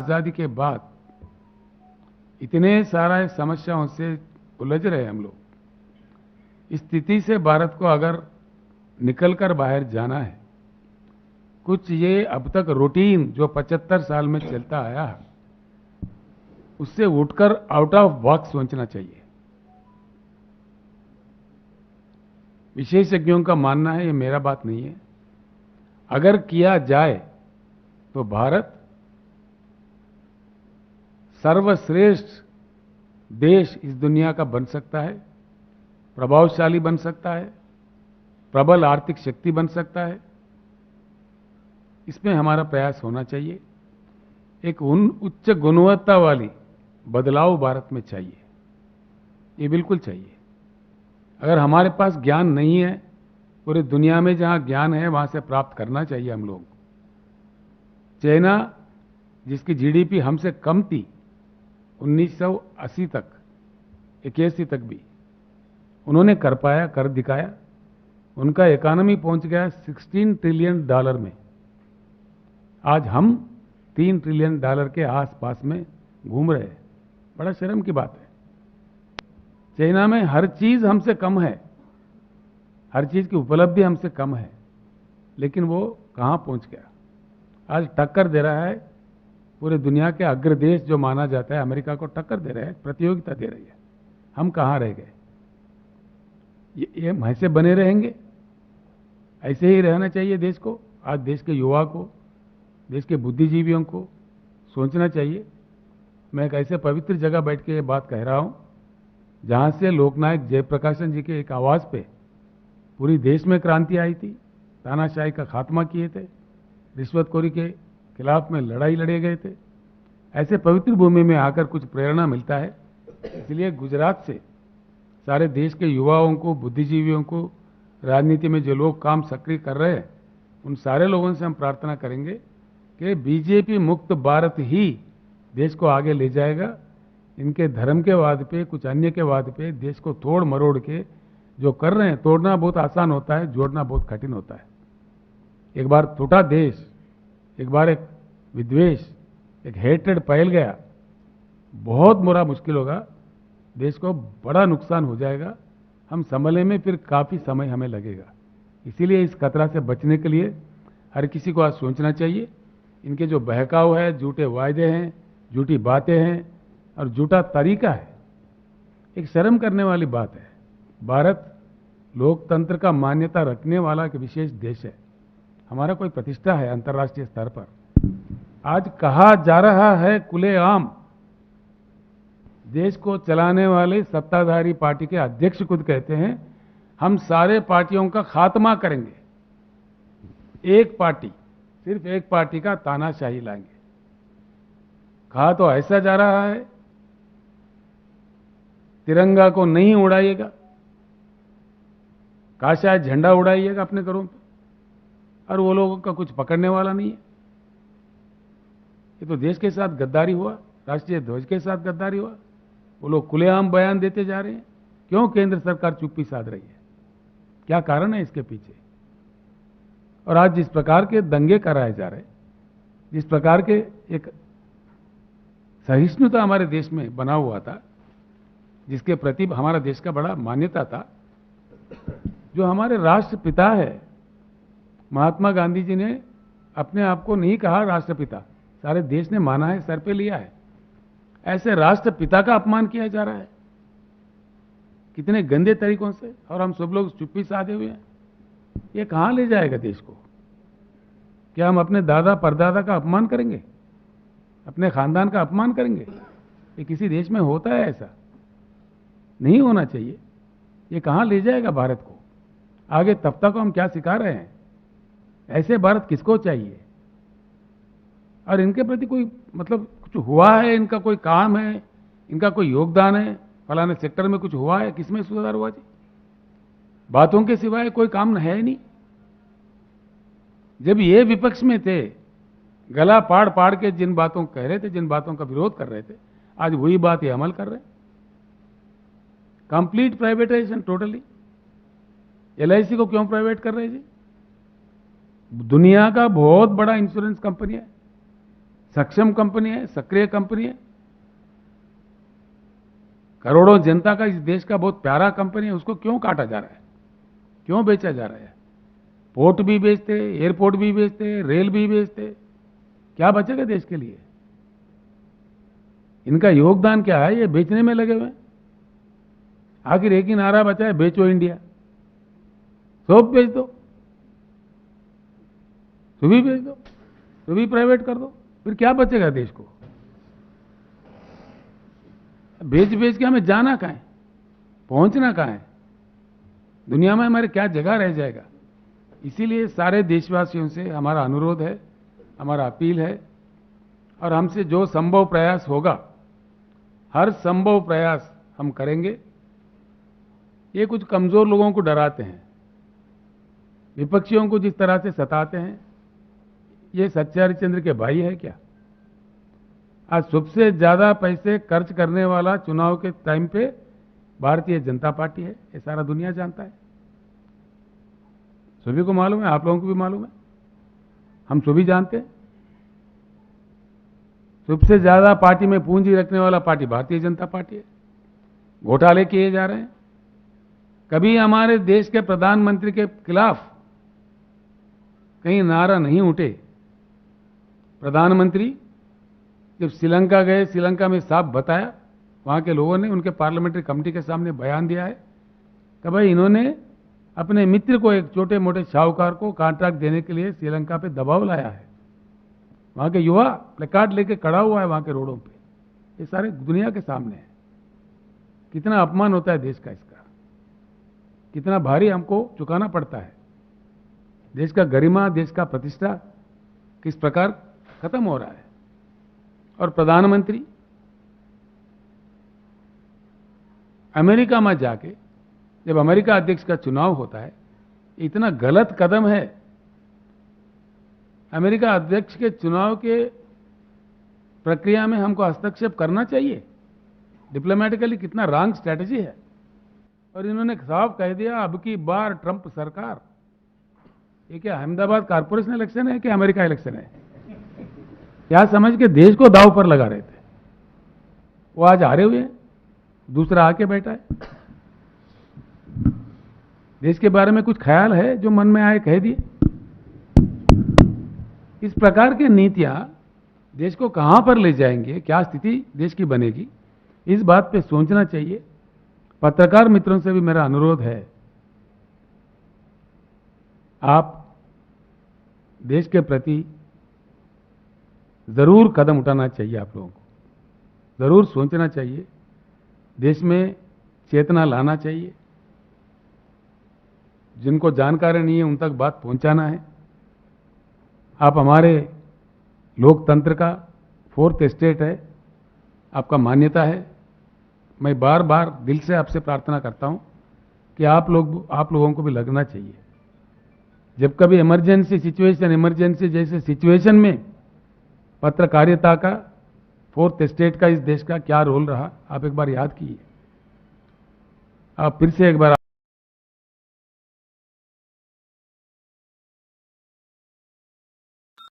आज़ादी के बाद इतने सारा समस्याओं से उलझ रहे हम लोग। इस स्थिति से भारत को अगर निकलकर बाहर जाना है, कुछ ये अब तक रूटीन जो 75 साल में चलता आया है, उससे उठकर आउट ऑफ बॉक्स सोचना चाहिए। विशेषज्ञों का मानना है, ये मेरा बात नहीं है, अगर किया जाए तो भारत सर्वश्रेष्ठ देश इस दुनिया का बन सकता है, प्रभावशाली बन सकता है, प्रबल आर्थिक शक्ति बन सकता है। इसमें हमारा प्रयास होना चाहिए। एक उच्च गुणवत्ता वाली बदलाव भारत में चाहिए, ये बिल्कुल चाहिए। अगर हमारे पास ज्ञान नहीं है, पूरी दुनिया में जहां ज्ञान है वहां से प्राप्त करना चाहिए हम लोग। चाइना, जिसकी जीडीपी हमसे कम थी 1980 तक, 81 तक भी, उन्होंने कर पाया, कर दिखाया। उनका इकोनॉमी पहुंच गया $16 ट्रिलियन में। आज हम $3 ट्रिलियन के आसपास में घूम रहे हैं। बड़ा शर्म की बात है। चाइना में हर चीज हमसे कम है, हर चीज की उपलब्धि हमसे कम है, लेकिन वो कहां पहुंच गया। आज टक्कर दे रहा है पूरे दुनिया के अग्रदेश जो माना जाता है, अमेरिका को टक्कर दे रहा है, प्रतियोगिता दे रही है। हम कहां रह गए। ये हम ऐसे बने रहेंगे? ऐसे ही रहना चाहिए देश को। आज देश के युवा को, देश के बुद्धिजीवियों को सोचना चाहिए। मैं एक ऐसे पवित्र जगह बैठ के ये बात कह रहा हूं जहां से लोकनायक जयप्रकाशन जी के एक आवाज पे पूरी देश में क्रांति आई थी, तानाशाही का खात्मा किए थे, रिश्वतखोरी के खिलाफ में लड़ाई लड़े गए थे। ऐसे पवित्र भूमि में आकर कुछ प्रेरणा मिलता है। इसलिए गुजरात से सारे देश के युवाओं को, बुद्धिजीवियों को, राजनीति में जो लोग काम सक्रिय कर रहे हैं, उन सारे लोगों से हम प्रार्थना करेंगे कि बीजेपी मुक्त भारत ही देश को आगे ले जाएगा। इनके धर्म के वाद पे, कुछ अन्य के वाद पे देश को तोड़ मरोड़ के जो कर रहे हैं, तोड़ना बहुत आसान होता है, जोड़ना बहुत कठिन होता है। एक बार टूटा देश, एक बार एक विद्वेष, एक हेट्रेड फैल गया, बहुत बुरा मुश्किल होगा, देश को बड़ा नुकसान हो जाएगा। हम संभलने में फिर काफी समय हमें लगेगा। इसीलिए इस खतरा से बचने के लिए हर किसी को आज सोचना चाहिए। इनके जो बहकाव है, झूठे वायदे हैं, झूठी बातें हैं और झूठा तरीका है, एक शर्म करने वाली बात है। भारत लोकतंत्र का मान्यता रखने वाला एक विशेष देश है। हमारा कोई प्रतिष्ठा है अंतर्राष्ट्रीय स्तर पर। आज कहा जा रहा है खुलेआम, देश को चलाने वाले सत्ताधारी पार्टी के अध्यक्ष खुद कहते हैं हम सारे पार्टियों का खात्मा करेंगे, एक पार्टी, सिर्फ एक पार्टी का तानाशाही लाएंगे। कहा तो ऐसा जा रहा है तिरंगा को नहीं उड़ाइएगा, कहा शायद झंडा उड़ाइएगा अपने घरों पे, और वो लोगों का कुछ पकड़ने वाला नहीं है। ये तो देश के साथ गद्दारी हुआ, राष्ट्रीय ध्वज के साथ गद्दारी हुआ। वो लोग खुलेआम बयान देते जा रहे हैं। क्यों केंद्र सरकार चुप्पी साध रही है? क्या कारण है इसके पीछे? और आज जिस प्रकार के दंगे कराए जा रहे हैं, जिस प्रकार के एक सहिष्णुता हमारे देश में बना हुआ था, जिसके प्रति हमारा देश का बड़ा मान्यता था, जो हमारे राष्ट्रपिता है, महात्मा गांधी जी ने अपने आप को नहीं कहा राष्ट्रपिता, सारे देश ने माना है, सर पे लिया है। ऐसे राष्ट्रपिता का अपमान किया जा रहा है कितने गंदे तरीकों से, और हम सब लोग चुप्पी साधे हुए हैं। ये कहां ले जाएगा देश को? क्या हम अपने दादा परदादा का अपमान करेंगे, अपने खानदान का अपमान करेंगे? ये किसी देश में होता है? ऐसा नहीं होना चाहिए। ये कहां ले जाएगा भारत को? आगे तफ्ता को हम क्या सिखा रहे हैं? ऐसे भारत किसको चाहिए? और इनके प्रति कोई मतलब कुछ हुआ है, इनका कोई काम है, इनका कोई योगदान है, फलाने सेक्टर में कुछ हुआ है? किसमें सुधार हुआ जी? बातों के सिवाय कोई काम है नहीं। जब ये विपक्ष में थे, गला पाड़ पाड़ के जिन बातों को कह रहे थे, जिन बातों का विरोध कर रहे थे, आज वही बात ये अमल कर रहे हैं। Complete privatisation, totally. एलआईसी को क्यों प्राइवेट कर रहे हैं जी? दुनिया का बहुत बड़ा इंश्योरेंस कंपनी है, सक्षम कंपनी है, सक्रिय कंपनी है, करोड़ों जनता का इस देश का बहुत प्यारा कंपनी है, उसको क्यों काटा जा रहा है, क्यों बेचा जा रहा है? पोर्ट भी बेचते, एयरपोर्ट भी बेचते, रेल भी बेचते, क्या बचेगा देश के लिए? इनका योगदान क्या है? ये बेचने में लगे हुए हैं। आखिर एक ही नारा बचा है, बेचो इंडिया। सब बेच दो, सुबह बेच दो, सुबह प्राइवेट कर दो, फिर क्या बचेगा देश को? बेच बेच के हमें जाना कहाँ है, पहुंचना कहाँ है? दुनिया में हमारे क्या जगह रह जाएगा? इसीलिए सारे देशवासियों से हमारा अनुरोध है, हमारा अपील है, और हमसे जो संभव प्रयास होगा, हर संभव प्रयास हम करेंगे। ये कुछ कमजोर लोगों को डराते हैं, विपक्षियों को जिस तरह से सताते हैं, ये सच्चे हरिश्चंद्र के भाई है क्या? आज सबसे ज्यादा पैसे खर्च करने वाला चुनाव के टाइम पे भारतीय जनता पार्टी है, ये सारा दुनिया जानता है, सभी को मालूम है, आप लोगों को भी मालूम है, हम सभी जानते हैं। सबसे ज्यादा पार्टी में पूंजी रखने वाला पार्टी भारतीय जनता पार्टी है। घोटाले किए जा रहे हैं। कभी हमारे देश के प्रधानमंत्री के खिलाफ कहीं नारा नहीं उठे। प्रधानमंत्री जब श्रीलंका गए, श्रीलंका में साफ बताया, वहां के लोगों ने उनके पार्लियामेंट्री कमेटी के सामने बयान दिया है कि भाई इन्होंने अपने मित्र को, एक छोटे मोटे शाहूकार को कॉन्ट्रैक्ट देने के लिए श्रीलंका पे दबाव लाया है। वहां के युवा प्लेकार्ड लेके खड़ा हुआ है वहां के रोडों पे, ये सारे दुनिया के सामने है। कितना अपमान होता है देश का, इसका कितना भारी हमको चुकाना पड़ता है। देश का गरिमा, देश का प्रतिष्ठा किस प्रकार खत्म हो रहा है। और प्रधानमंत्री अमेरिका में जाके, जब अमेरिका अध्यक्ष का चुनाव होता है, इतना गलत कदम है। अमेरिका अध्यक्ष के चुनाव के प्रक्रिया में हमको हस्तक्षेप करना चाहिए? डिप्लोमेटिकली कितना रॉन्ग स्ट्रैटेजी है। और इन्होंने साफ कह दिया, अब की बार ट्रंप सरकार। ये क्या अहमदाबाद कारपोरेशन इलेक्शन है कि अमेरिका इलेक्शन है? क्या समझ के देश को दांव पर लगा रहे थे? वो आज हारे हुए हैं, दूसरा आके बैठा है। देश के बारे में कुछ ख्याल है? जो मन में आए कह दिए। इस प्रकार की नीतियां देश को कहां पर ले जाएंगे, क्या स्थिति देश की बनेगी, इस बात पे सोचना चाहिए। पत्रकार मित्रों से भी मेरा अनुरोध है, आप देश के प्रति जरूर कदम उठाना चाहिए। आप लोगों को जरूर सोचना चाहिए, देश में चेतना लाना चाहिए। जिनको जानकारी नहीं है उन तक बात पहुंचाना है। आप हमारे लोकतंत्र का फोर्थ स्टेट है, आपका मान्यता है। मैं बार बार दिल से आपसे प्रार्थना करता हूं कि आप लोगों को भी लगना चाहिए। जब कभी इमरजेंसी सिचुएशन, इमरजेंसी जैसे सिचुएशन में पत्रकारिता का, फोर्थ स्टेट का इस देश का क्या रोल रहा, आप एक बार याद कीजिए। आप फिर से एक बार